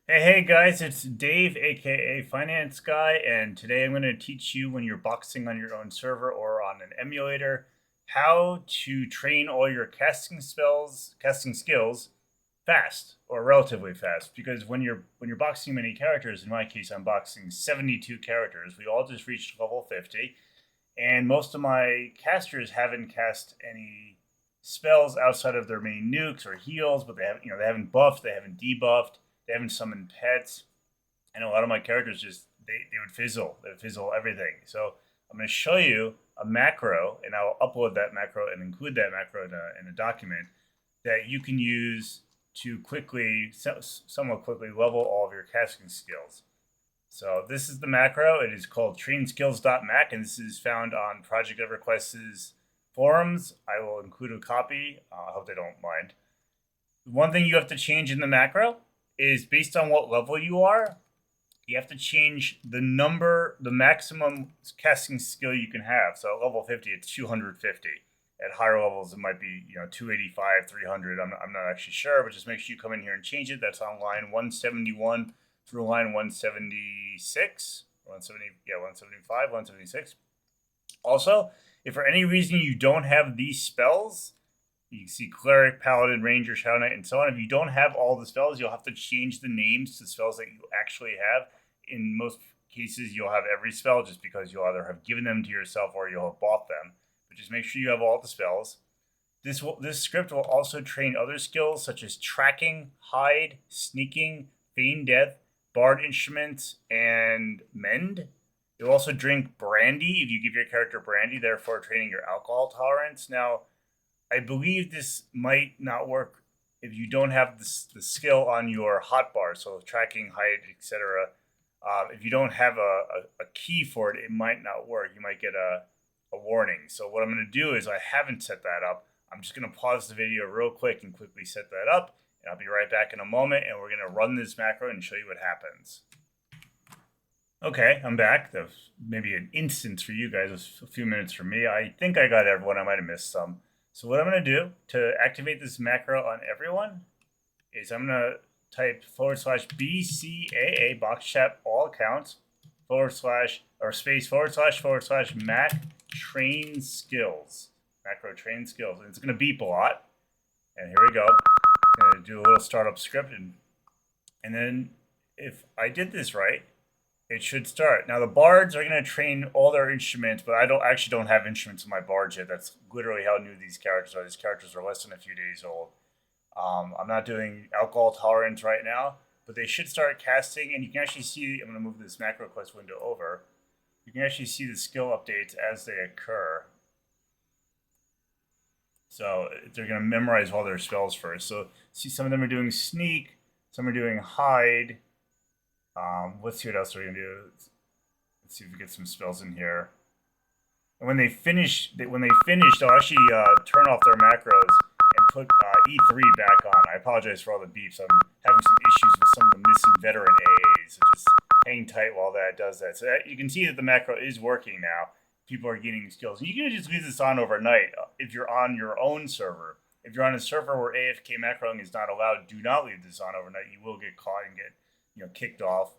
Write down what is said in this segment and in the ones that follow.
Hey guys, it's Dave, aka Finance Guy, and today I'm going to teach you when you're boxing on your own server or on an emulator how to train all your casting skills fast or relatively fast. Because when you're boxing many characters, in my case I'm boxing 72 characters. We all just reached level 50, and most of my casters haven't cast any spells outside of their main nukes or heals, but they haven't buffed, they haven't debuffed, they haven't summoned pets, and a lot of my characters just they would fizzle, they would fizzle everything. So I'm going to show you a macro, and I'll upload that macro and include that macro in a document that you can use to somewhat quickly level all of your casting skills. So this is the macro. It is called trainskills.mac, and this is found on Project EverQuest's forums. I will include a copy. I hope they don't mind. One thing you have to change in the macro is based on what level you are. You have to change the maximum casting skill you can have. So at level 50, it's 250. At higher levels, it might be 285, 300. I'm not actually sure, but just make sure you come in here and change it. That's on line 171 through line 176, 175, 176. Also, if for any reason you don't have these spells, you can see Cleric, Paladin, Ranger, Shadow Knight, and so on. If you don't have all the spells, you'll have to change the names to spells that you actually have. In most cases, you'll have every spell just because you'll either have given them to yourself or you'll have bought them. But just make sure you have all the spells. This script will also train other skills such as tracking, hide, sneaking, feign death, bard instruments, and mend. You'll also drink brandy if you give your character brandy, therefore training your alcohol tolerance. Now, I believe this might not work if you don't have the skill on your hotbar, so tracking, hide, etc. If you don't have a key for it, it might not work. You might get a warning. So what I'm going to do is I haven't set that up. I'm just going to pause the video real quick and quickly set that up. And I'll be right back in a moment, and we're going to run this macro and show you what happens. Okay, I'm back. That was maybe an instance for you guys, a few minutes for me. I think I got everyone. I might have missed some. So what I'm going to do to activate this macro on everyone is I'm going to type /BCAA, box chat all accounts, / or space / Mac train skills, macro train skills. And it's going to beep a lot. And here we go. I'm going to do a little startup script. And then if I did this right, it should start. Now the bards are going to train all their instruments, but I don't have instruments in my bards yet. That's literally how new these characters are. These characters are less than a few days old. I'm not doing alcohol tolerance right now, but they should start casting, and you can actually see, I'm going to move this macro quest window over. You can actually see the skill updates as they occur. So they're going to memorize all their spells first. So see, some of them are doing sneak, some are doing hide. Let's see what else we're going to do. Let's see if we get some spells in here. And when they finish, they'll actually turn off their macros and put E3 back on. I apologize for all the beeps. I'm having some issues with some of the missing veteran AAs. So just hang tight while that does that. So you can see that the macro is working now. People are gaining skills. And you can just leave this on overnight if you're on your own server. If you're on a server where AFK macroing is not allowed, do not leave this on overnight. You will get caught and get kicked off.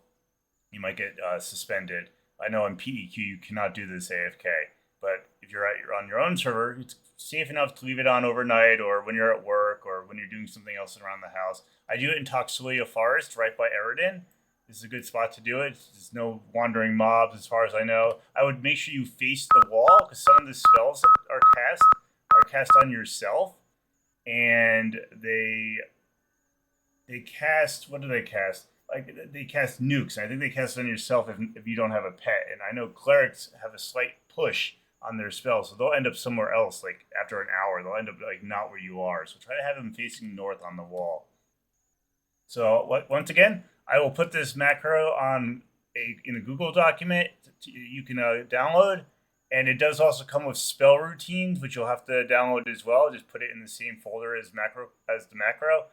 You might get suspended. I know in PEQ you cannot do this AFK, but if you're on your own server, it's safe enough to leave it on overnight, or when you're at work, or when you're doing something else around the house. I do it in Tox Forest, right by Eridan. This is a good spot to do it. There's no wandering mobs, as far as I know. I would make sure you face the wall, because some of the spells that are cast on yourself, and they cast. What do they cast? Like they cast nukes. And I think they cast on yourself if you don't have a pet. And I know clerics have a slight push on their spells, so they'll end up somewhere else. Like after an hour, they'll end up like not where you are. So try to have them facing north on the wall. So once again, I will put this macro in a Google document you can download, and it does also come with spell routines, which you'll have to download as well. Just put it in the same folder as the macro.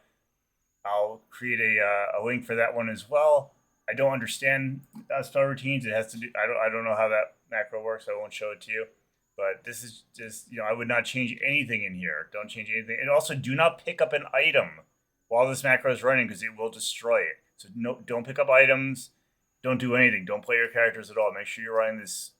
I'll create a link for that one as well. I don't understand spell routines. It has to do. I don't know how that macro works. So I won't show it to you. But this is just I would not change anything in here. Don't change anything. And also do not pick up an item while this macro is running, because it will destroy it. So no, don't pick up items. Don't do anything. Don't play your characters at all. Make sure you're running this,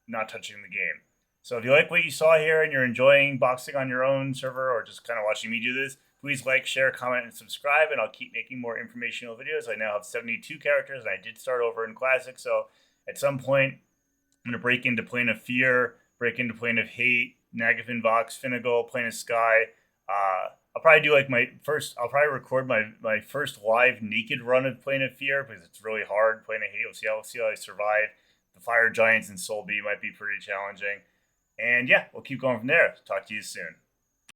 not touching the game. So if you like what you saw here and you're enjoying boxing on your own server or just kind of watching me do this, please like, share, comment, and subscribe, and I'll keep making more informational videos. I now have 72 characters, and I did start over in Classic, so at some point, I'm going to break into Plane of Fear, break into Plane of Hate, Nagafin Vox, Finnegal, Plane of Sky. I'll probably do like I'll probably record my first live naked run of Plane of Fear because it's really hard. Plane of Hate, we'll see how I survive. The Fire Giants and Soul B might be pretty challenging. And yeah, we'll keep going from there. Talk to you soon.